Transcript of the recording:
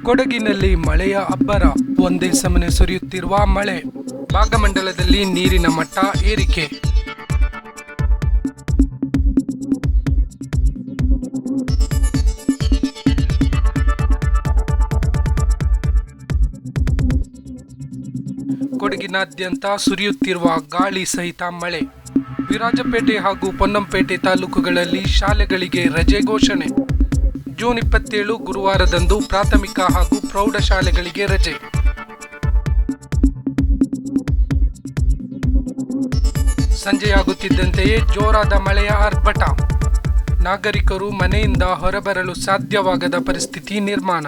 ಕೊಡಗಿನಲ್ಲಿ ಮಳೆಯ ಅಬ್ಬರ, ಒಂದೇ ಸಮನೆ ಸುರಿಯುತ್ತಿರುವ ಮಳೆ. ಭಾಗಮಂಡಲದಲ್ಲಿ ನೀರಿನ ಮಟ್ಟ ಏರಿಕೆ. ಕೊಡಗಿನಾದ್ಯಂತ ಸುರಿಯುತ್ತಿರುವ ಗಾಳಿ ಸಹಿತ ಮಳೆ. ವಿರಾಜಪೇಟೆ ಹಾಗೂ ಪೊನ್ನಂಪೇಟೆ ತಾಲೂಕುಗಳಲ್ಲಿ ಶಾಲೆಗಳಿಗೆ ರಜೆ ಘೋಷಣೆ. ಜೂನ್ 27 ಗುರುವಾರದಂದು ಪ್ರಾಥಮಿಕ ಹಾಗೂ ಪ್ರೌಢಶಾಲೆಗಳಿಗೆ ರಜೆ. ಸಂಜೆಯಾಗುತ್ತಿದ್ದಂತೆಯೇ ಜೋರಾದ ಮಳೆಯ ಆರ್ಭಟ. ನಾಗರಿಕರು ಮನೆಯಿಂದ ಹೊರಬರಲು ಸಾಧ್ಯವಾಗದ ಪರಿಸ್ಥಿತಿ ನಿರ್ಮಾಣ.